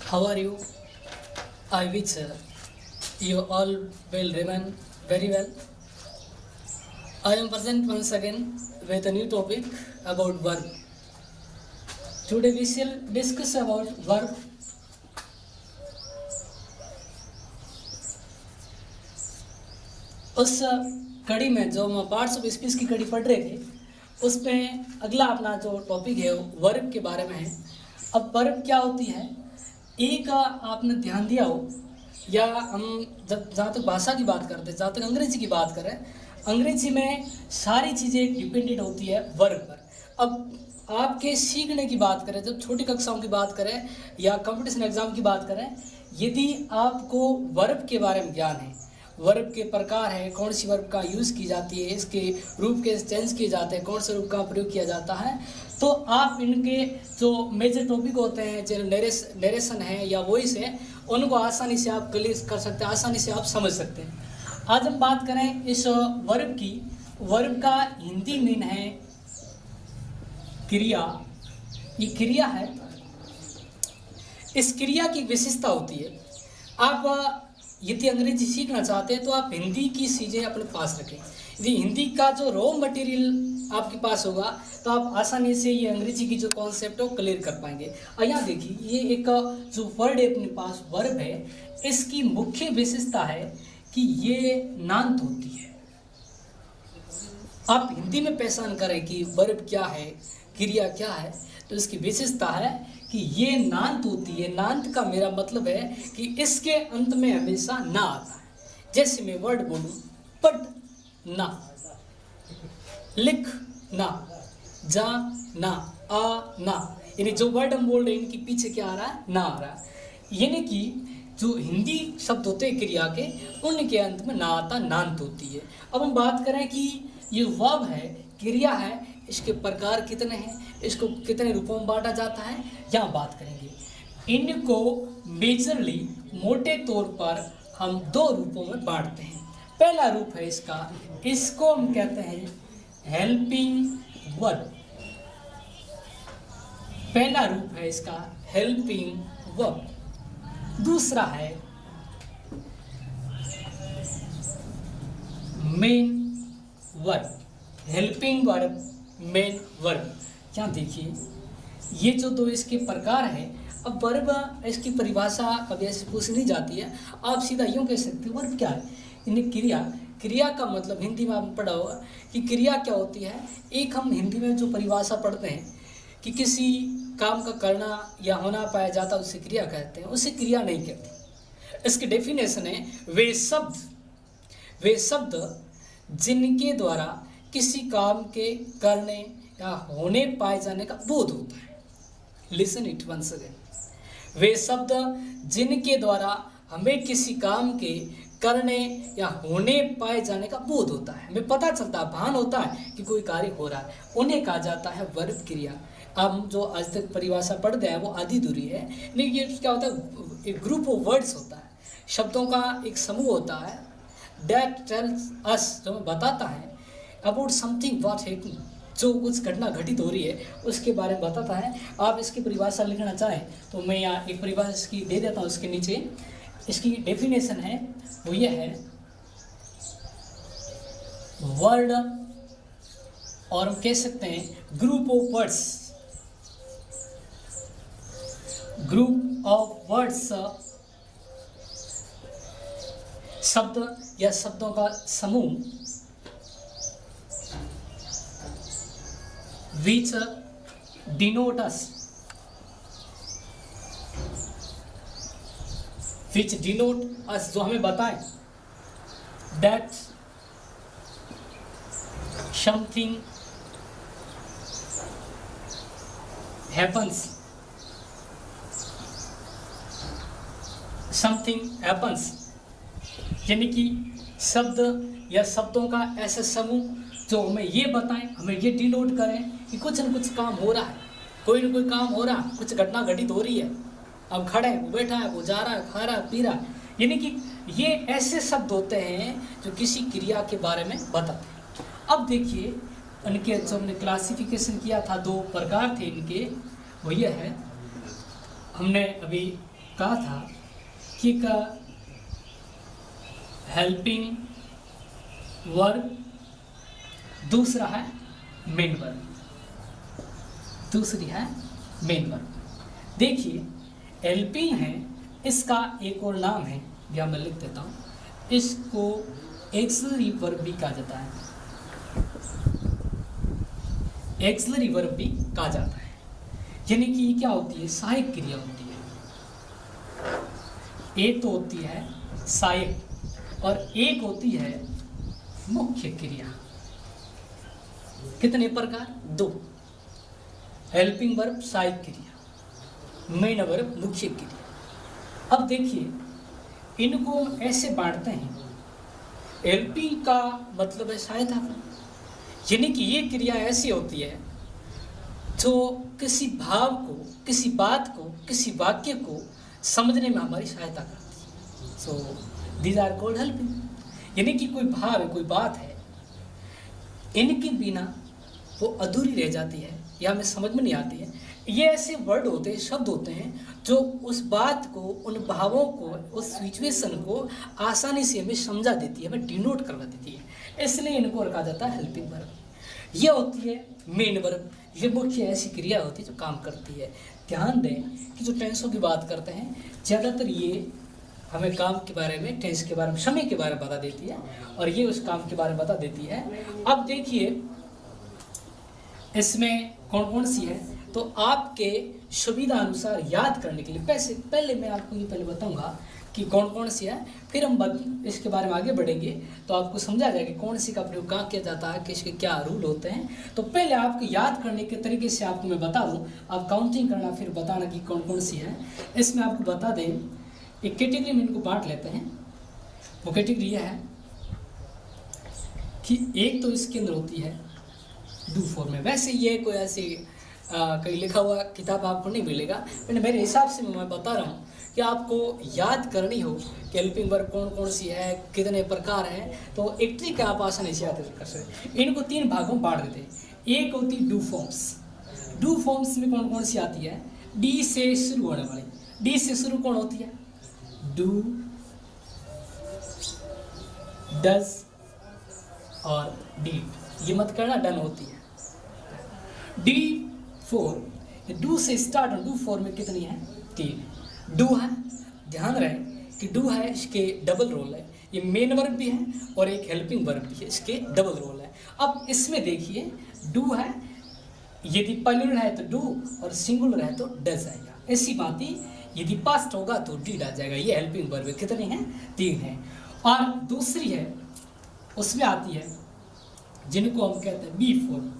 How are you? I wish you all will remain very well. I am present once again with a new topic about verb. Today we shall discuss about verb. उस कड़ी में जो हम parts of speech की कड़ी पढ़ रहे थे उसमें अगला अपना जो टॉपिक है वर्ब के बारे में है। अब वर्ब क्या होती है, एक आपने ध्यान दिया हो, या हम जब जहाँ तक भाषा की बात करते हैं, जहाँ तक अंग्रेजी की बात करें, अंग्रेजी में सारी चीज़ें डिपेंडेंट होती है वर्ब पर। अब आपके सीखने की बात करें, जब छोटी कक्षाओं की बात करें या कंपटीशन एग्जाम की बात करें, यदि आपको वर्ब के बारे में ज्ञान है, वर्ब के प्रकार है, कौन सी वर्ब का यूज़ की जाती है, इसके रूप के चेंज किए जाते हैं, कौन से रूप का प्रयोग किया जाता है, तो आप इनके जो मेजर टॉपिक होते हैं, जो नरेशन है या वॉइस है, उनको आसानी से आप क्लियर कर सकते हैं, आसानी से आप समझ सकते हैं। आज हम बात करें इस वर्ब की। वर्ब का हिंदी मीन है क्रिया। ये क्रिया है, इस क्रिया की विशेषता होती है। आप यदि अंग्रेजी सीखना चाहते हैं तो आप हिंदी की चीज़ें अपने पास रखें। यदि हिंदी का जो रॉ मटेरियल आपके पास होगा तो आप आसानी से ये अंग्रेजी की जो कॉन्सेप्ट है वो क्लियर कर पाएंगे। और यहाँ देखिए, ये एक जो वर्ड है अपने पास वर्ब है, इसकी मुख्य विशेषता है कि ये नांत होती है। आप हिंदी में पहचान करें कि वर्ब क्या है, क्रिया क्या है, तो इसकी विशेषता है कि ये नांत होती है। नांत का मेरा मतलब है कि इसके अंत में हमेशा ना आता है। जैसे मैं वर्ड बोलूं, पढ़ ना, लिख ना, जा ना, आ ना, यानी जो वर्ड हम बोल रहे हैं इनके पीछे क्या आ रहा है, ना आ रहा है। यानी कि जो हिंदी शब्द होते हैं क्रिया के, उनके अंत में ना आता, नांत होती है। अब हम बात करें कि ये वर्ब है, क्रिया है, इसके प्रकार कितने हैं, इसको कितने रूपों में बांटा जाता है, यहाँ बात करेंगे। इनको मेजरली मोटे तौर पर हम दो रूपों में बांटते हैं। पहला रूप है इसको हम कहते हैं हेल्पिंग वर्ब। पहला रूप है इसका हेल्पिंग वर्ब। दूसरा है main verb. Helping verb, main verb. यहाँ देखिए, ये जो दो इसके प्रकार है। अब वर्ब इसकी परिभाषा कभी ऐसे पूछ नहीं जाती है, आप सीधा यूँ कह सकते हो वर्ब क्या है, यानी क्रिया। क्रिया का मतलब हिंदी में आपने पढ़ा होगा कि क्रिया क्या होती है। एक हम हिंदी में जो परिभाषा पढ़ते हैं कि किसी काम का करना या होना पाया जाता है, उसे क्रिया कहते हैं, उसे क्रिया नहीं कहते। इसकी डेफिनेशन है वे शब्द जिनके द्वारा किसी काम के करने या होने पाए जाने का बोध होता है। Listen it once again. वे शब्द जिनके द्वारा हमें किसी काम के करने या होने पाए जाने का बोध होता है, हमें पता चलता है, भान होता है कि कोई कार्य हो रहा है, उन्हें कहा जाता है वर्ब क्रिया। हम जो आज तक परिभाषा पढ़ते हैं वो आधी दूरी है, लेकिन ये क्या होता है, एक ग्रुप ऑफ वर्ड्स होता है, शब्दों का एक समूह होता है। दैट टेल्स अस, जो हमें बताता है अबाउट समथिंग व्हाट हैपनिंग, जो कुछ घटना घटित हो रही है उसके बारे में बताता है। आप इसकी परिभाषा लिखना चाहें तो मैं यहाँ एक परिभाषा इसकी दे देता हूँ। इसके नीचे इसकी डेफिनेशन है, वो ये है, वर्ड, और हम कह सकते हैं group of words, group of words, शब्द या शब्दों का समूह, which denote us, जो हमें बताएं that something happens, यानी कि शब्द या शब्दों का ऐसा समूह जो हमें ये बताएं, हमें ये डिनोट करें कि कुछ न कुछ काम हो रहा है, कोई न कोई काम हो रहा है, कुछ घटना घटित हो रही है। अब खड़े हैं, वो बैठा है, वो जा रहा है, खा रहा है, पी रहा है, यानी कि ये ऐसे शब्द होते हैं जो किसी क्रिया के बारे में बताते हैं। अब देखिए, इनके जो हमने क्लासिफिकेशन किया था, दो प्रकार थे इनके, वो ये है, हमने अभी कहा था कि का हेल्पिंग वर्ब, दूसरा है मेन वर्ब, दूसरी है मेन वर्ब। देखिए हेल्पिंग है, इसका एक और नाम है, यह मैं लिख देता हूँ, इसको एक्सिलरी वर्ब भी कहा जाता है, एक्सिलरी वर्ब भी कहा जाता है। यानी कि ये क्या होती है, सहायक क्रिया होती है। एक तो होती है सहायक और एक होती है मुख्य क्रिया। कितने प्रकार? दो। हेल्पिंग वर्ब सहायक क्रिया, मेन वर्ब मुख्य क्रिया। अब देखिए इनको हम ऐसे बांटते हैं, हेल्पिंग का मतलब है सहायता का, यानी कि ये क्रिया ऐसी होती है जो किसी भाव को, किसी बात को, किसी वाक्य को समझने में हमारी सहायता करती है। So these are called helping. यानी कि कोई भाव है, कोई बात है, इनके बिना वो अधूरी रह जाती है या हमें समझ में नहीं आती है। ये ऐसे वर्ड होते हैं, शब्द होते हैं जो उस बात को, उन भावों को, उस सिचुएशन को आसानी से हमें समझा देती है, हमें डिनोट करवा देती है, इसलिए इनको कहा जाता है हेल्पिंग वर्ब। ये होती है मेन वर्ब, ये मुख्य ऐसी क्रिया होती है जो काम करती है। ध्यान दें कि जो टेंसों की बात करते हैं ज़्यादातर ये हमें काम के बारे में, टेंस के बारे में, समय के बारे में बता देती है और ये उस काम के बारे में बता देती है। अब देखिए इसमें कौन कौन सी है, तो आपके सुविधा अनुसार याद करने के लिए पहले मैं आपको ये पहले बताऊंगा कि कौन कौन सी है, फिर हम इसके बारे में आगे बढ़ेंगे तो आपको समझा जाएगा कि कौन सी का प्रयोग कहाँ किया जाता है, किसके क्या रूल होते हैं। तो पहले आपको याद करने के तरीके से आपको मैं बता दूं, आप काउंटिंग करना फिर बताना कि कौन कौन सी है। इसमें आपको बता दें, एक कैटेगरी में इनको बांट लेते हैं। वो कैटेगरी यह है कि एक तो इसके अंदर होती है डू फॉर्म में। वैसे ये कोई ऐसी कहीं लिखा हुआ किताब आपको नहीं मिलेगा, मैंने मेरे हिसाब से मैं बता रहा हूँ कि आपको याद करनी हो कि हेल्पिंग वर्ब कौन कौन सी है, कितने प्रकार हैं, तो एक ट्रिक आप आसानी से याद कर सकते। इनको तीन भागों में बांट देते हैं। एक होती डू फॉर्म्स। डू फॉर्म्स में कौन कौन सी आती है, डी से शुरू होने वाली। डी से शुरू कौन होती है, डू, डज और डीड। ये मत करना, डन होती है। डी फोर, डू से स्टार्ट, डू फोर में कितनी है, तीन। डू है, ध्यान रहे कि डू है, इसके डबल रोल है, ये मेन वर्ब भी है और एक हेल्पिंग वर्ब भी है, इसके डबल रोल है। अब इसमें देखिए डू है, यदि प्लूरल है तो डू और सिंगुलर है तो डज आएगा। ऐसी बात ही यदि पास्ट होगा तो डीड आ जाएगा। ये हेल्पिंग वर्ब कितने हैं, तीन है। और दूसरी है, उसमें आती है जिनको हम कहते हैं बी फॉर्म।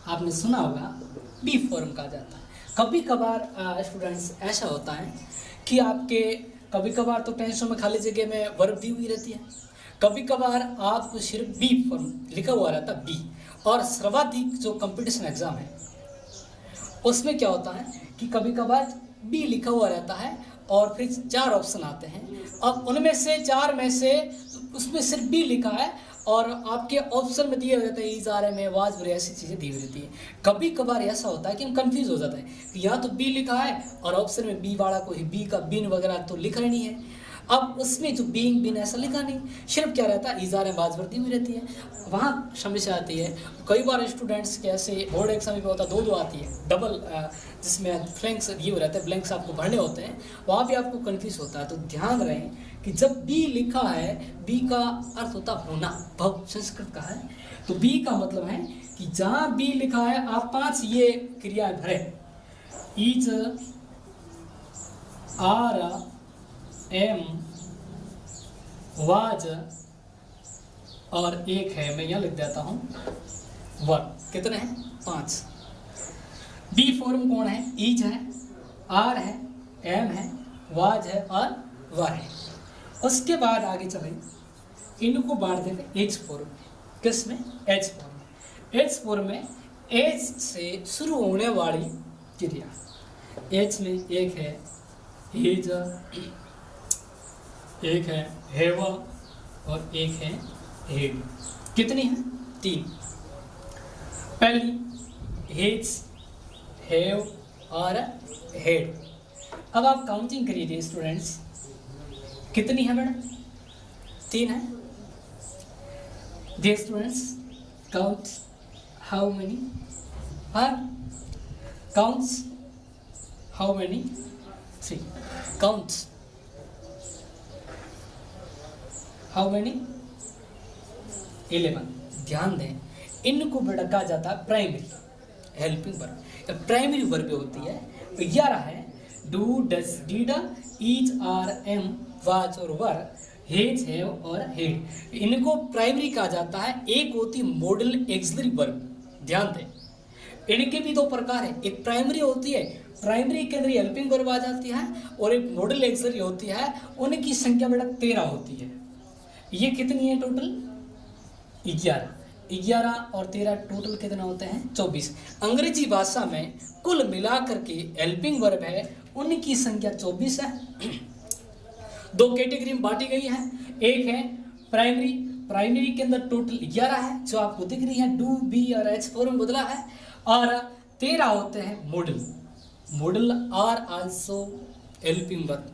आपने सुना होगा बी फॉर्म कहा जाता है। कभी कभार स्टूडेंट्स ऐसा होता है कि आपके कभी कभार तो टेंसों में खाली जगह में वर्ब दी हुई रहती है, कभी कभार आपको सिर्फ बी फॉर्म लिखा हुआ रहता है, बी। और सर्वाधिक जो कंपटीशन एग्जाम है उसमें क्या होता है कि कभी कभार बी लिखा हुआ रहता है और फिर चार ऑप्शन आते हैं। अब उनमें से चार में से उसमें सिर्फ बी लिखा है और आपके ऑप्शन में दिए रहते हैं इजारे में, वाज में, ऐसी चीज़ें दी हुई रहती है। कभी कभार ऐसा होता है कि हम कंफ्यूज हो जाते हैं कि यहाँ तो बी लिखा है और ऑप्शन में बी वाला कोई बी का बिन वगैरह तो लिखा ही नहीं है। अब उसमें जो बीइंग बिन ऐसा लिखा नहीं, सिर्फ क्या रहता है इजारे वाज दी हुई रहती है, वहाँ समस्या आती है। कई बार स्टूडेंट्स के ऐसे बोर्ड एग्जाम में होता है, दो आती है डबल, जिसमें फ्लैंक्स दिए हुए रहते हैं, ब्लैंक्स आपको भरने होते हैं, वहाँ भी आपको कंफ्यूज होता है। तो ध्यान रहे कि जब बी लिखा है, बी का अर्थ होता होना, भव संस्कृत का है, तो बी का मतलब है कि जहाँ बी लिखा है आप पांच ये क्रियाएं भरे, ईज, आर, एम, वाज और एक है, मैं यहाँ लिख देता हूँ वर्ब। कितने हैं, पांच। बी फॉर्म कौन है, ईज है, आर है, एम है, वाज है और वर है। उसके बाद आगे चले, इनको बांट देते एच फॉर्म। किस में, एच फॉर्म। एच फॉर्म में एच से शुरू होने वाली क्रिया, एच में एक है हीज, एक है हैव और एक है हेड। कितनी है, तीन। पहली हेज, हैव और हेड। अब आप काउंटिंग करिए स्टूडेंट्स, कितनी है मैडम? 3 है। Dear students, count how many? Counts how many? 3. Counts how many? 11. ध्यान दें, इनको बेटा कहा जाता है primary helping verb. Primary verb होती है 11 है। Do, does, did, is, are, am, was और वर, हेज, हैव और हेड, इनको प्राइमरी कहा जाता है। एक होती मॉडल एक्सिलरी वर्ब, ध्यान दें। इनके भी 2 प्रकार है, एक प्राइमरी होती है, प्राइमरी के अंदर हेल्पिंग वर्ब आ जाती है, और एक मॉडल एक्सिलरी होती है, उनकी संख्या बेटा 13 होती है। ये कितनी है टोटल? 11 और 13 टोटल कितना होते हैं? 24। अंग्रेजी भाषा में कुल मिलाकर के हेल्पिंग वर्ब है उनकी संख्या 24 है। 2 कैटेगरी में बांटी गई है। एक है प्राइमरी, प्राइमरी के अंदर टोटल 11 है जो आपको दिख रही है, डू, बी और एच फॉर्म बदला है, और 13 होते हैं modal. Modal are also helping verb,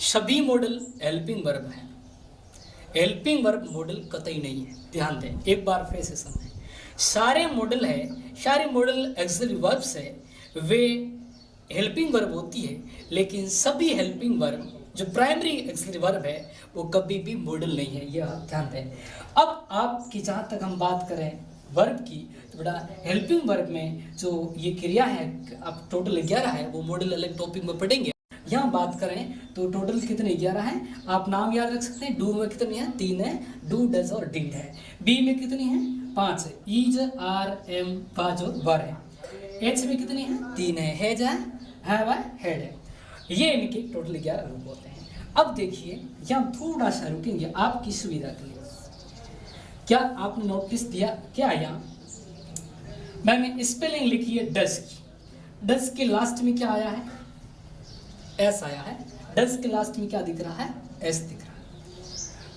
सभी मॉडल हेल्पिंग वर्ब है। हेल्पिंग वर्ब मॉडल कतई नहीं है, ध्यान दें, एक बार फिर से समझें। सारे मॉडल है, सारे मॉडल एक्सिलरी वर्ब्स है, वे हेल्पिंग वर्ब होती है, लेकिन सभी हेल्पिंग वर्ब जो प्राइमरी एक्सिलरी वर्ब है वो कभी भी मॉडल नहीं है, यह ध्यान दें। अब आपकी जहाँ तक हम बात करें वर्ब की, तो बेटा हेल्पिंग वर्ब में जो ये क्रिया है अब टोटल 11 है, वो मॉडल अलग टॉपिक में पढ़ेंगे। यहाँ बात करें तो टोटल कितने 11 हैं, आप नाम याद रख सकते हैं। डू में कितनी है? 3 है, डू, डज और डीड है। बी में कितनी है? 5 है, ईज, आर, एम, वाज और वर है। एच में कितनी है? 3 है, हेज है, हैव है, हेड है। ये इनके टोटल 11 रूप होते हैं। अब देखिए यहाँ थोड़ा सा रुकेंगे आपकी सुविधा के लिए। क्या आपने नोटिस दिया क्या? यहाँ मैंने स्पेलिंग लिखी है डस की। डस के लास्ट में क्या आया है? एस आया है। डस के लास्ट में क्या दिख रहा है? एस दिख रहा है।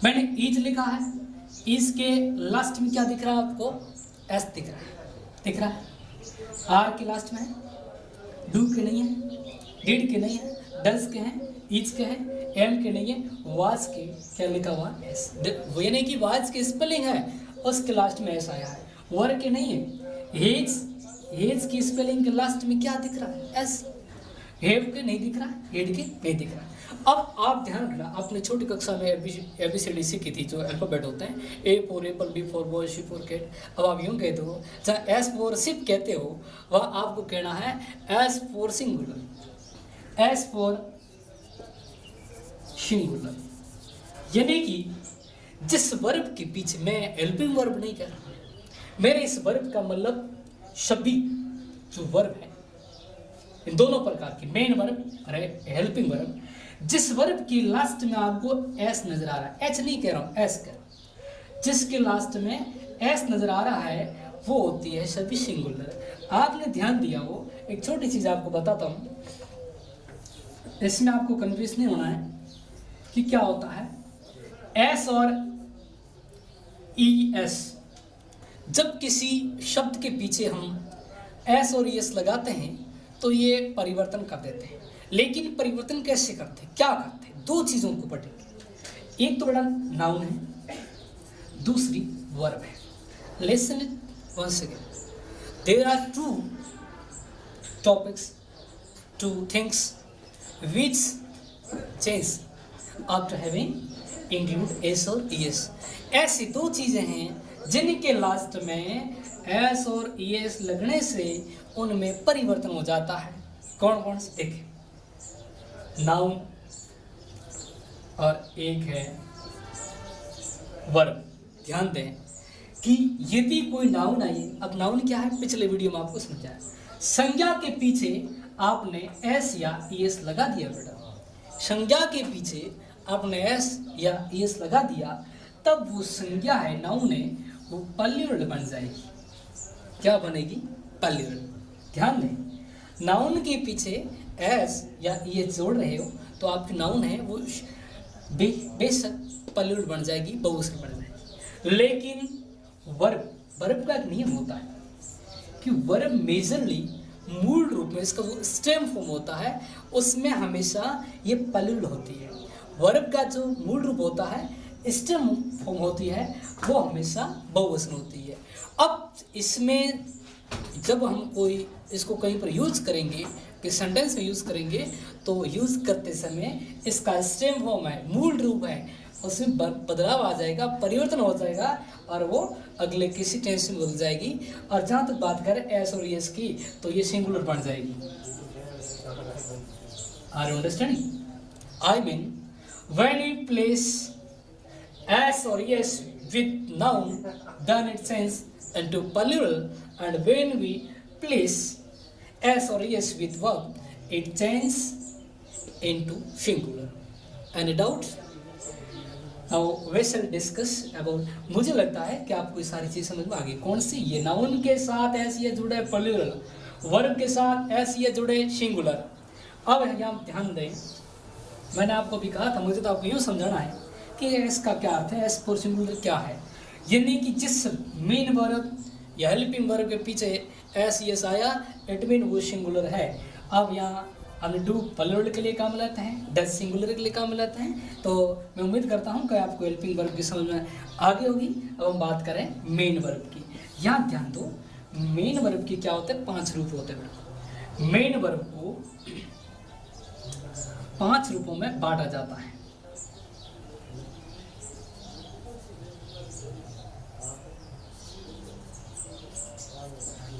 मैंने ईज लिखा है, ईज के लास्ट में क्या दिख रहा है आपको? एस दिख रहा है, दिख रहा है। आर के लास्ट में है, डू के नहीं है, डिड के नहीं है, डस के हैं, ईच के हैं, एम के नहीं है, वाज के क्या लिखा हुआ? एस। यानी कि वाज के स्पेलिंग है, उसके लास्ट में एस आया है। वर के नहीं है, हेज की स्पेलिंग के लास्ट में क्या दिख रहा है? एस। हेव के नहीं दिख रहा, हेड के नहीं दिख रहा। अब आप ध्यान रखना, आपने छोटी कक्षा में ABCD सीखी थी, जो अल्फाबेट होते हैं, A for apple, B for boy, C for cat. अब आप यूँ कहते हो, जहाँ S फॉर शिप कहते हो, वह आपको कहना है S for singular, S for singular. यानी कि जिस वर्ब के पीछे मैं हेल्पिंग वर्ब नहीं कह रहा, मेरे इस वर्ब का मतलब सभी जो वर्ब है, इन दोनों प्रकार की मेन वर्ब और हेल्पिंग वर्ब, जिस वर्ब की लास्ट में आपको एस नजर आ रहा है, एच नहीं कह रहा हूं, एस कह रहा हूं, जिसके लास्ट में एस नजर आ रहा है वो होती है सभी सिंगुलर। आपने ध्यान दिया हो, एक छोटी चीज आपको बताता हूं, इसमें आपको कंफ्यूज नहीं होना है कि क्या होता है एस और ई एस। जब किसी शब्द के पीछे हम एस और ई एस लगाते हैं तो ये परिवर्तन कर देते हैं, लेकिन परिवर्तन कैसे करते हैं, क्या करते हैं? 2 चीज़ों को पढ़ेंगे। एक तो बड़ा नाउन है, दूसरी वर्ब है। Listen it once again, there are 2 topics, 2 things which change after having include s और es। ऐसी 2 चीजें हैं जिनके लास्ट में s और es लगने से उनमें परिवर्तन हो जाता है। कौन कौन से? देखिए, नाउन और एक है वर्ब। ध्यान दें कि यदि कोई नाउन आई, अब नाउन क्या है पिछले वीडियो में आपको समझाया, संज्ञा के पीछे आपने एस या ईएस लगा दिया बेटा, संज्ञा के पीछे आपने एस या ईएस लगा दिया, तब वो संज्ञा है, नाउन है, वो प्लूरल बन जाएगी। क्या बनेगी? प्लूरल। ध्यान दें, नाउन के पीछे एस या ईएस जोड़ रहे हो तो आपकी नाउन है वो बेशक प्लूरल बन जाएगी, बहुवचन बन जाएगी। लेकिन वर्ब का एक नियम होता है कि वर्ब मेजरली मूल रूप में इसका जो स्टेम फॉर्म होता है उसमें हमेशा ये प्लूरल होती है। वर्ब का जो मूल रूप होता है स्टेम फॉर्म होती है वो हमेशा बहुवचन होती है। अब इसमें जब हम कोई इसको कहीं पर यूज करेंगे कि सेंटेंस में यूज करेंगे तो यूज करते समय इसका स्टेम फॉर्म है, मूल रूप है, उसमें बदलाव आ जाएगा, परिवर्तन हो जाएगा और वो अगले किसी टेंस में बदल जाएगी। और जहाँ तक बात करें एस और यस की तो ये सिंगुलर बन जाएगी। Are you understanding? I mean when we place S और ES with noun, then it changes into plural, and when we place s or s with verb, it changes into singular. Any doubt? Now we shall discuss about. मुझे लगता है कि आपको ये सारी चीज समझ में आ गई। कौन सी? ये नाउन के साथ s ये जुड़े प्लूरल, वर्ब के साथ s ये जुड़े सिंगुलर। अब यहाँ ध्यान दें, मैंने आपको भी कहा था मुझे तो आपको यूँ समझाना है कि एस का क्या अर्थ है, एस फॉर सिंगुलर क्या है। यानी कि जिस मेन वर्ब या हेल्पिंग वर्ब के पीछे एस यस आया इट मीन वो सिंगुलर है। अब यहाँ हम डू प्लूरल के लिए काम लाते हैं, डज सिंगुलर के लिए काम लाते हैं। तो मैं उम्मीद करता हूँ कि आपको हेल्पिंग वर्ब की समझ में आगे होगी। अब हम बात करें मेन वर्ब की। यहाँ ध्यान दो, मेन वर्ब की क्या होते हैं? 5 रूप होते हैं। मेन वर्ब को 5 रूपों में बांटा जाता है।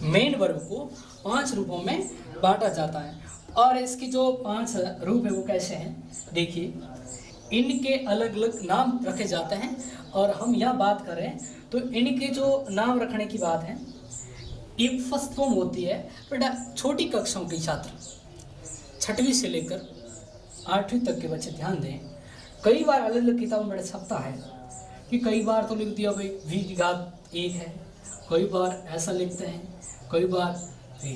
मेन वर्ब को 5 रूपों में बांटा जाता है और इसकी जो 5 रूप है वो कैसे हैं? देखिए, इनके अलग अलग नाम रखे जाते हैं और हम यहाँ बात करें तो इनके जो नाम रखने की बात है, एक फर्स्ट फॉर्म होती है बेटा छोटी कक्षाओं के छात्र, 6वीं से लेकर 8वीं तक के बच्चे ध्यान दें। कई बार अलग अलग किताबों में छपता है कि कई बार तो लिख दिया भाई v की घात 1 है, कई बार ऐसा लिखते हैं, कई बार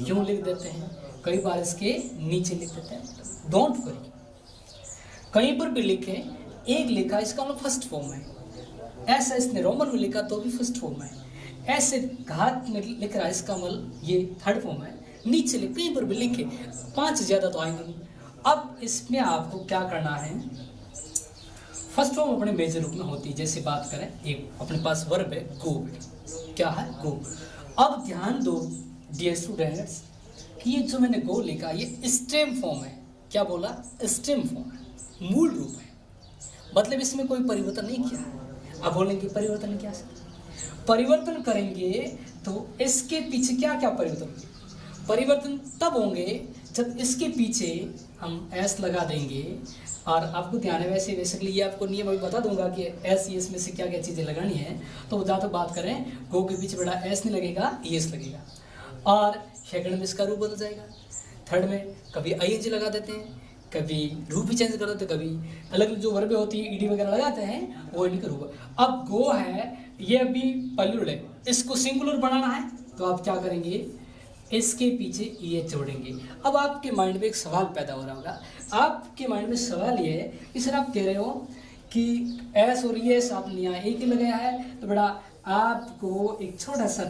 यूं लिख देते हैं, कई बार इसके नीचे लिख देते हैं। डोंट वरी, कहीं पर भी लिखे एक लिखा इसका मतलब फर्स्ट फॉर्म है, ऐसा इसने रोमन में लिखा तो भी फर्स्ट फॉर्म है, ऐसे घात में लिख रहा है इसका मतलब ये थर्ड फॉर्म है, नीचे लिख कहीं पर भी लिखे 5 ज़्यादा तो आएंगे नहीं। अब इसमें आपको क्या करना है? फर्स्ट फॉर्म अपने मेजर रूप में होती है। जैसे बात करें एक अपने पास वर्ब है गो, क्या है? गो। अब ध्यान दो डियर स्टूडेंट्स कि ये जो मैंने गो लिखा ये स्टेम फॉर्म है। क्या बोला? स्टेम फॉर्म है, मूल रूप है, मतलब इसमें कोई परिवर्तन नहीं किया है। अब बोलेंगे परिवर्तन क्या है? परिवर्तन करेंगे तो इसके पीछे क्या क्या परिवर्तन होंगे? परिवर्तन तब होंगे जब इसके पीछे हम एस लगा देंगे। और आपको ध्यान है वैसे बेसिकली ये आपको नियम अभी बता दूंगा कि एस ईएस में से क्या क्या चीज़ें लगानी है। तो जहाँ तक बात करें गो के पीछे बड़ा एस नहीं लगेगा, ईएस लगेगा। और सेकंड में इसका रूप बदल जाएगा, थर्ड में कभी आईएनजी लगा देते हैं, कभी रूप भी चेंज कर देते हैं, कभी अलग जो वर्बें होती है ईडी वगैरह लगाते हैं वो इनका रूप। अब गो है ये अभी प्लूरल है, इसको सिंगुलर बनाना है तो आप क्या करेंगे? इसके पीछे ये जोड़ेंगे। अब आपके माइंड में एक सवाल पैदा हो रहा होगा, आपके माइंड में सवाल ये है कि सर आप कह रहे हो कि एस और एस आपने यहाँ एक ही लगाया है, तो बड़ा आपको एक छोटा सा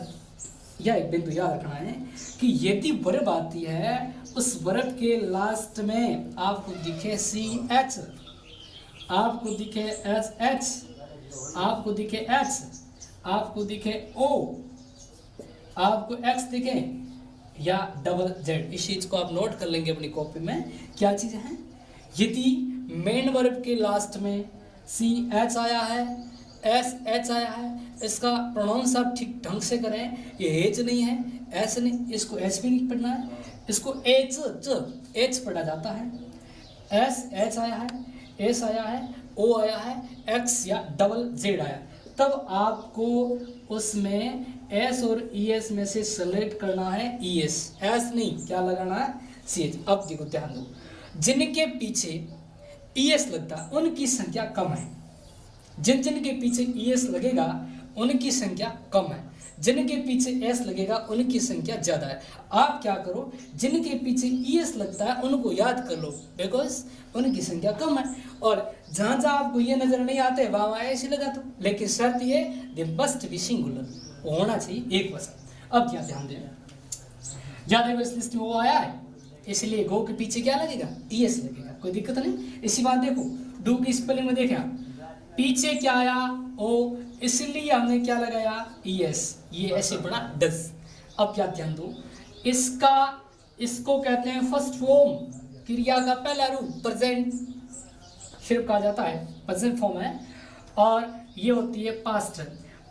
यह एक बिंदु याद रखना है कि यदि वर्ब आती है उस वर्ब के लास्ट में आपको दिखे सी एच, आपको दिखे एच एच, आपको दिखे एच, आपको दिखे ओ, आपको एक्स दिखे या डबल जेड, इस चीज को आप नोट कर लेंगे अपनी कॉपी में। क्या चीज़ें हैं? यदि मेन वर्ब के लास्ट में सी एच आया है, एस एच आया है, इसका प्रोनाउंस आप ठीक ढंग से करें, ये एच नहीं है, एस नहीं, इसको एच भी नहीं पढ़ना है, इसको एच एच पढ़ा जाता है। एस एच आया है, एस आया है, ओ आया है, एक्स या डबल जेड आया, तब आपको उसमें एस और ई एस में से सेलेक्ट करना है ई एस, एस नहीं, क्या लगाना है? C H. अब देखो ध्यान दो, जिनके पीछे ई एस लगता है उनकी संख्या कम है, जिन जिन के पीछे ई एस लगेगा उनकी संख्या कम है, जिनके पीछे एस लगेगा उनकी संख्या ज़्यादा है। आप क्या करो, जिनके पीछे ई एस लगता है उनको याद कर लो, बिकॉज उनकी संख्या कम है। और जहाँ जहाँ आपको ये नजर नहीं आते वहाँ ऐसे लगा दो, लेकिन शर्त ये दे मस्ट बी सिंगुलर, होना चाहिए एक वचन। अब क्या ध्यान देना, ज्यादा देखो इसलिए वो आया है, इसलिए गो के पीछे क्या लगेगा, ईएस लगेगा, कोई दिक्कत नहीं। इसी बात देखो डू की स्पेलिंग में देखा, पीछे क्या आया ओ, इसलिए हमने क्या लगाया ईएस, ये ऐसे पड़ा डज। अब क्या ध्यान दो, इसको कहते हैं फर्स्ट फॉर्म, क्रिया का पहला रूप, प्रेजेंट सिर्फ कहा जाता है, प्रेजेंट फॉर्म है। और ये होती है पास्ट।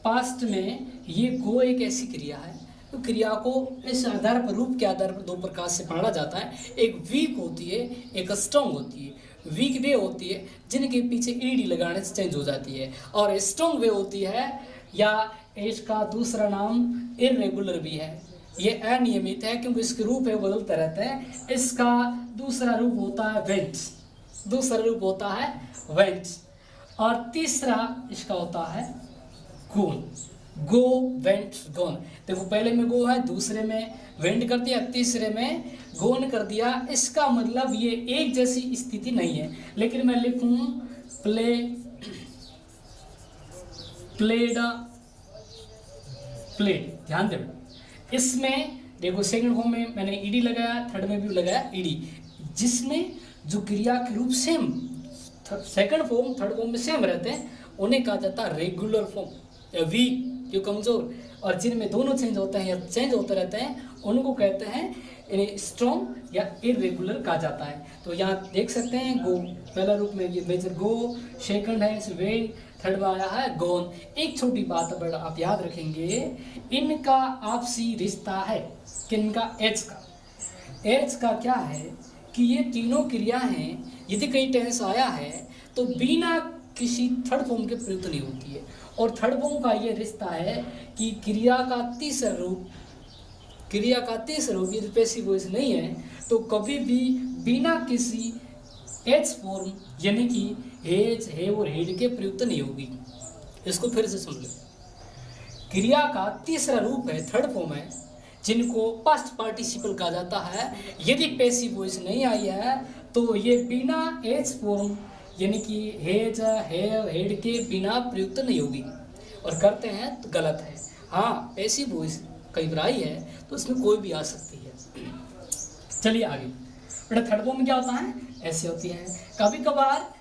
पास्ट में ये गो एक ऐसी क्रिया है, तो क्रिया को इस आधार पर, रूप के आधार पर दो प्रकार से पढ़ा जाता है, एक वीक होती है, एक स्ट्रॉन्ग होती है। वीक वे होती है जिनके पीछे ईडी लगाने से चेंज हो जाती है, और स्ट्रॉन्ग वे होती है, या इसका दूसरा नाम इरेगुलर भी है, ये अनियमित है क्योंकि इसके रूप है बदलते रहते हैं। इसका दूसरा रूप होता है वेंट, दूसरा रूप होता है वेंट, और तीसरा इसका होता है गोन, गो वेंट गोन। देखो पहले में गो है, दूसरे में वेंट कर दिया, तीसरे में गोन कर दिया। इसका मतलब ये एक जैसी स्थिति नहीं है, लेकिन मैं लिखूं प्लेड, ध्यान दे। इसमें देखो सेकंड फॉर्म में मैंने ईडी लगाया, थर्ड में भी लगाया ईडी, जिसमें जो क्रिया के रूप same second form third form में सेम रहते हैं उन्हें कहा जाता है रेगुलर फॉर्म या वीक, जो कमजोर, और जिनमें दोनों चेंज होते हैं या चेंज होते रहते हैं उनको कहते हैं इन्हें स्ट्रॉन्ग या इरेगुलर कहा जाता है। तो यहाँ देख सकते हैं गो पहला रूप में ये मेजर गो, सेकंड है वेन, थर्ड में आया है गोन। एक छोटी बात अब आप याद रखेंगे, इनका आपसी रिश्ता है, किनका, एच का। एच का क्या है कि ये तीनों क्रिया हैं, यदि कहीं टेंस आया है तो बिना किसी थर्ड फॉर्म के प्रयुक्त नहीं होती है। और थर्ड फॉर्म का ये रिश्ता है कि क्रिया का तीसरा रूप यदि पैसिव वॉइस नहीं है तो कभी भी बिना किसी एच फॉर्म यानी कि हेज, हे और हेड के प्रयुक्त नहीं होगी। इसको फिर से सुन लो, क्रिया का तीसरा रूप है, थर्ड फॉर्म है, जिनको पास्ट पार्टिसिपल कहा जाता है। यदि पैसिव वॉइस नहीं आई है तो ये बिना एच फॉर्म यानी कि हेज, हे, हेड के बिना प्रयुक्त नहीं होगी, और करते हैं तो गलत है। हाँ, पैसिव वॉइस कई बार आई है तो इसमें कोई भी आ सकती है। चलिए आगे, बेटा थर्ड फॉर्म में क्या होता है, ऐसे होती है। कभी कभार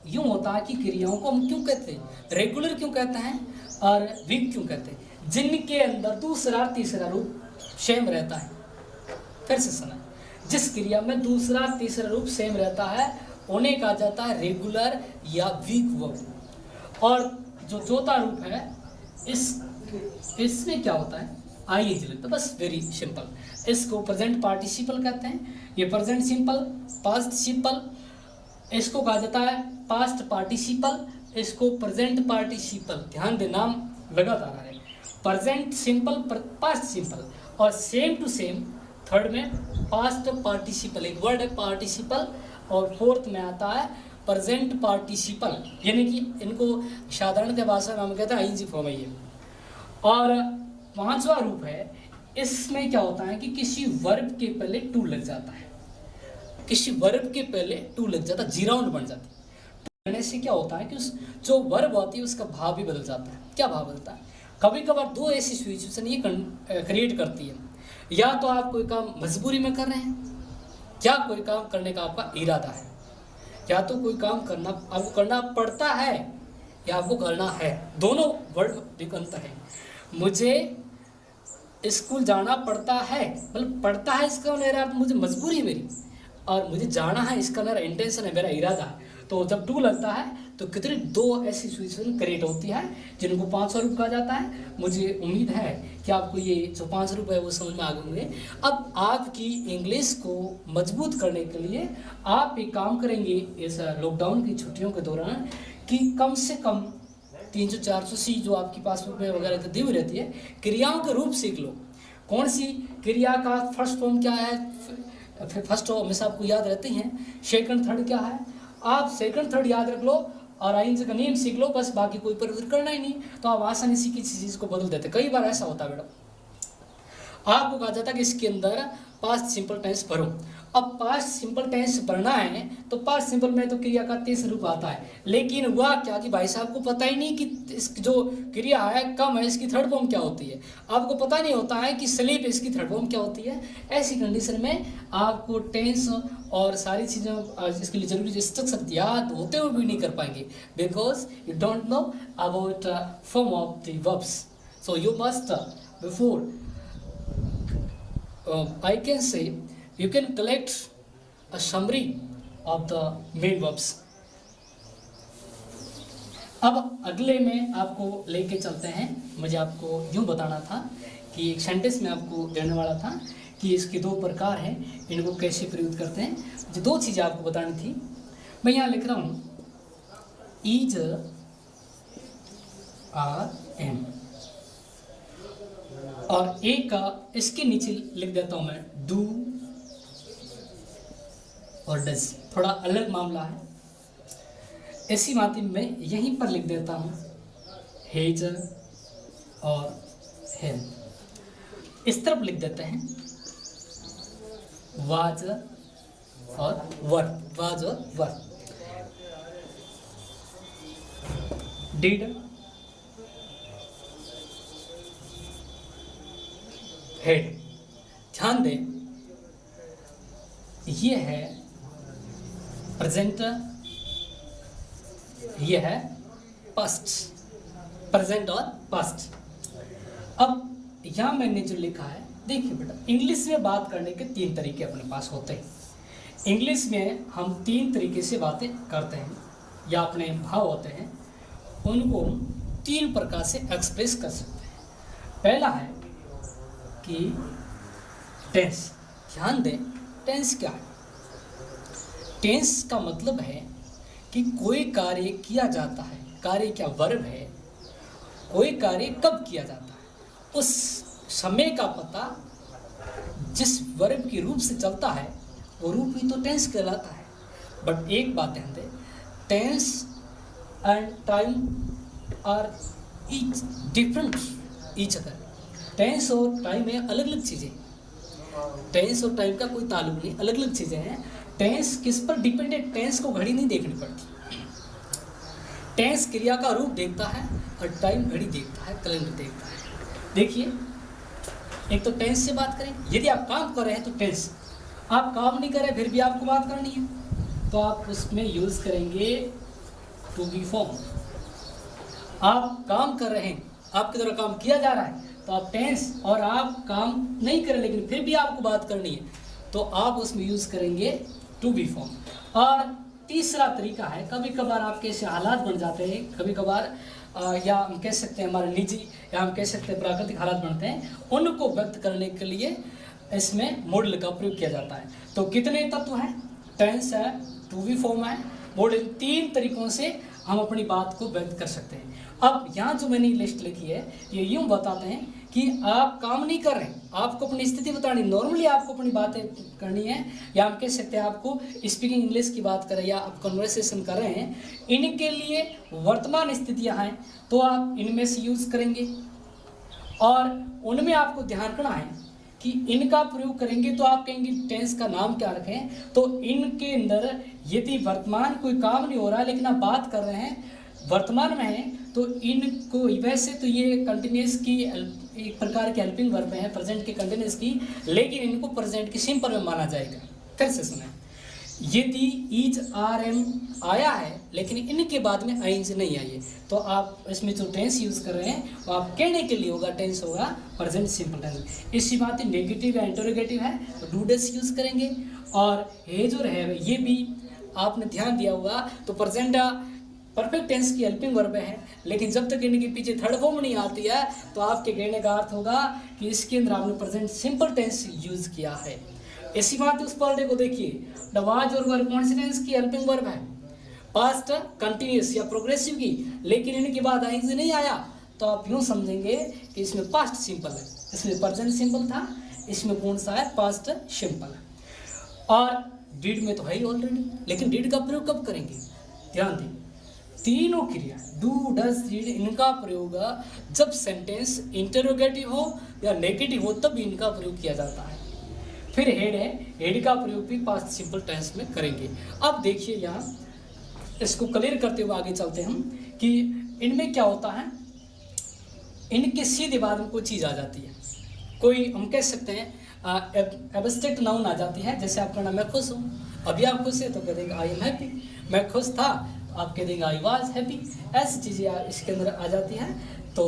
यूँ होता है कि क्रियाओं को हम क्यों कहते हैं, रेगुलर क्यों कहते हैं और वीक क्यों कहते हैं, जिनके अंदर दूसरा तीसरा रूप सेम रहता है। फिर से सुना, जिस क्रिया में दूसरा तीसरा रूप सेम रहता है उन्हें कहा जाता है रेगुलर या वीक वर्ब। और जो चौथा रूप है इसमें क्या होता है, आइए लगता, बस वेरी सिंपल, इसको प्रेजेंट पार्टिसिपल कहते हैं। ये प्रेजेंट सिंपल, पास्ट सिंपल, इसको कहा जाता है पास्ट पार्टिसिपल, इसको प्रेजेंट पार्टिसिपल। ध्यान दे, नाम लगातार है, प्रेजेंट सिंपल, पास्ट सिंपल, और सेम टू सेम थर्ड में पास्ट पार्टिसिपल, एक वर्ड है पार्टिसिपल, और फोर्थ में आता है प्रेजेंट पार्टिसिपल, यानी कि इनको साधारण भाषा में हम कहते हैं आईएनजी फॉर्म है ये। और पांचवा रूप है, इसमें क्या होता है कि किसी वर्ब के पहले टू लग जाता है, किसी वर्ब के पहले टू लग जाता है, जीराउंड बन जाती है। टू लगने से क्या होता है कि उस जो वर्ब होती है उसका भाव भी बदल जाता है। क्या भाव बदलता है, कभी कभार दो ऐसी सिचुएशन ये क्रिएट करती है, या तो आप कोई काम मजबूरी में कर रहे हैं, या कोई काम करने का आपका इरादा है, या तो कोई काम करना आपको करना पड़ता है या आपको करना है, दोनों वर्ड एक अंतर है। मुझे स्कूल जाना पड़ता है, मतलब पड़ता है इसका मेरा मुझे मजबूरी है मेरी, और मुझे जाना है इसका मेरा इंटेंशन है, मेरा इरादा है। तो जब टू लगता है तो कितनी दो ऐसी सिचुएशन क्रिएट होती है जिनको 5 रूप कहा जाता है। मुझे उम्मीद है कि आपको ये जो 5 रूप है वो समझ में आ गए होंगे। अब आपकी इंग्लिश को मजबूत करने के लिए आप एक काम करेंगे इस लॉकडाउन की छुट्टियों के दौरान कि कम से कम 300-400 सी जो आपकी पासबुक में वगैरह दी हुई रहती है, क्रियाओं के रूप सीख लो। कौन सी क्रिया का फर्स्ट फॉर्म क्या है, फर्स्ट हमेशा आपको याद रहते हैं, सेकंड थर्ड क्या है, आप सेकंड थर्ड याद रख लो और आइंस का नेम सीख लो, बस बाकी कोई परिवर्तन करना ही नहीं, तो आप आसानी से किसी चीज़ को बदल देते। कई बार ऐसा होता है बेटा, आपको कहा जाता है कि इसके अंदर पास्ट सिंपल टेंस भरो। अब पास्ट सिंपल टेंस भरना है तो पास्ट सिंपल में तो क्रिया का तीसरा रूप आता है, लेकिन हुआ क्या कि भाई साहब को पता ही नहीं कि इस जो क्रिया है कम है इसकी थर्ड फॉर्म क्या होती है, आपको पता नहीं होता है कि स्लीप इसकी थर्ड फॉर्म क्या होती है। ऐसी कंडीशन में आपको टेंस और सारी चीज़ें जिसके लिए जरूरी स्ट्रक्चर याद होते हुए भी नहीं कर पाएंगे, because you don't know about form of the verbs. So you must before I can say you can collect a summary of the main verbs. अब अगले में आपको लेके चलते हैं। मुझे आपको यूँ बताना था कि एक सेंटेंस में आपको देने वाला था कि इसके दो प्रकार हैं, इनको कैसे प्रयोग करते हैं। जो दो चीज़ें आपको बतानी थी, मैं यहाँ लिख रहा हूँ इज आर एम, और एक का इसके नीचे लिख देता हूं मैं डू और डज, थोड़ा अलग मामला है। ऐसी बात मैं यहीं पर लिख देता हूं हेज और हेल, इस तरफ लिख देते हैं वाज और वर, वाज और वर, डिड हेड। ध्यान दें ये है प्रेजेंट, ये है पास्ट, प्रेजेंट और पास्ट। अब यहां मैंने जो लिखा है देखिए बेटा, इंग्लिश में बात करने के तीन तरीके अपने पास होते हैं। इंग्लिश में हम तीन तरीके से बातें करते हैं या अपने भाव होते हैं उनको तीन प्रकार से एक्सप्रेस कर सकते हैं। पहला है कि टेंस। ध्यान दें टेंस क्या है। टेंस का मतलब है कि कोई कार्य किया जाता है, कार्य क्या वर्ब है, कोई कार्य कब किया जाता है उस समय का पता जिस वर्ब के रूप से चलता है वो रूप ही तो टेंस कहलाता है। बट एक बात ध्यान दें, tense and time are each different each other. Tense और टाइम है अलग अलग चीज़ें, टेंस और टाइम का कोई ताल्लुक नहीं, अलग अलग चीज़ें हैं। टेंस किस पर डिपेंडेंट, टेंस को घड़ी नहीं देखनी पड़ती, टेंस क्रिया का रूप देखता है और टाइम घड़ी देखता है, कैलेंडर देखता है। देखिए एक तो टेंस से बात करें, यदि आप काम कर रहे हैं तो टेंस, आप काम नहीं कर रहे फिर भी आपको बात करनी है तो आप उसमें यूज़ करेंगे टू बी फॉर्म। आप काम कर रहे हैं, आपके द्वारा काम किया जा रहा है तो आप टेंस, और आप काम नहीं करें लेकिन फिर भी आपको बात करनी है तो आप उसमें यूज़ करेंगे टू बी फॉर्म। और तीसरा तरीका है, कभी कभार आपके ऐसे हालात बन जाते हैं, कभी कभार या हम कह सकते हैं हमारे निजी या हम कह सकते हैं प्राकृतिक हालात बनते हैं, उनको व्यक्त करने के लिए इसमें मॉडल का प्रयोग किया जाता है। तो कितने तत्व हैं, टेंस है, टू बी फॉर्म है, मॉडल, तीन तरीकों से हम अपनी बात को व्यक्त कर सकते हैं। अब यहाँ जो मैंने लिस्ट लिखी है ये यूँ बताते हैं कि आप काम नहीं कर रहे हैं, आपको अपनी स्थिति बतानी, नॉर्मली आपको अपनी बातें करनी है, या हम कह सकते हैं आपको स्पीकिंग इंग्लिश की बात करें या आप कन्वर्सेशन कर रहे हैं, इनके लिए वर्तमान स्थितियाँ हैं तो आप इनमें से यूज़ करेंगे। और उनमें आपको ध्यान रखना है कि इनका प्रयोग करेंगे तो आप कहेंगे टेंस का नाम क्या रखें, तो इनके अंदर यदि वर्तमान कोई काम नहीं हो रहा है लेकिन आप बात कर रहे हैं वर्तमान में है तो इनको, वैसे तो ये कंटिन्यूस की एक प्रकार की हेल्पिंग वर्ब है प्रेजेंट के कंटिन्यूस की, लेकिन इनको प्रेजेंट की सिंपल में माना जाएगा। फिर से सुने, यदि इज आर एम आया है लेकिन इनके बाद में आइंज नहीं आई है तो आप इसमें जो टेंस यूज़ कर रहे हैं वो आप कहने के लिए होगा, टेंस होगा प्रेजेंट सिंपल टेंस। इसी बात है नेगेटिव या इंटरोगेटिव है तो डू डज यूज़ करेंगे। और ये जो रहे ये भी आपने ध्यान दिया होगा तो प्रेजेंट परफेक्ट टेंस की हेल्पिंग वर्ब है, लेकिन जब तक इनके पीछे थर्ड फॉर्म नहीं आती है तो आपके कहने का अर्थ होगा कि इसके अंदर आपने प्रेजेंट सिंपल टेंस यूज़ किया है। ऐसी बात है उस पॉलिटी को देखिए, द वाज और वर कौन सी टेंस की हेल्पिंग वर्ब है, पास्ट कंटिन्यूस या प्रोग्रेसिव की, लेकिन इनके बाद आइंज नहीं आया तो आप यूँ समझेंगे कि इसमें पास्ट सिंपल है, इसमें प्रेजेंट सिंपल था, इसमें कौन सा है पास्ट सिंपल है। और डिड में तो है ही ऑलरेडी, लेकिन डिड का प्रयोग कब करेंगे, ध्यान दें तीनों क्रिया डू, डज, रीड, इनका प्रयोग जब सेंटेंस इंटरोगेटिव हो या नेगेटिव हो तब इनका प्रयोग किया जाता है। फिर हेड है, हेड का प्रयोग भी पास्ट सिंपल टेंस में करेंगे। अब देखिए यहाँ इसको क्लियर करते हुए आगे चलते हम कि इनमें क्या होता है, इनके सीधे बाद में कोई चीज़ आ जाती है। कोई हम कह सकते हैं एब्स्ट्रैक्ट नाउन आ जाती है, जैसे आपका नाम मैं खुश हूँ, अभी आप खुश है तो कह देंगे आई एम हैप्पी, मैं खुश था आप कह देंगे आई वाज हैप्पी। ऐसी चीज़ें इसके अंदर आ जाती हैं। तो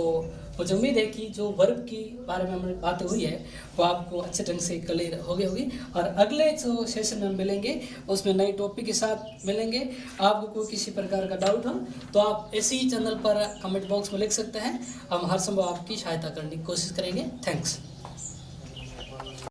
मुझे उम्मीद है कि जो वर्ब की बारे में हमारी बात हुई है वो आपको अच्छे ढंग से क्लियर हो गई होगी। और अगले जो सेशन में हम मिलेंगे उसमें नए टॉपिक के साथ मिलेंगे। आपको कोई किसी प्रकार का डाउट हो तो आप इसी चैनल पर कमेंट बॉक्स में लिख सकते हैं, हम हर संभव आपकी सहायता करने की कोशिश करेंगे। थैंक्स।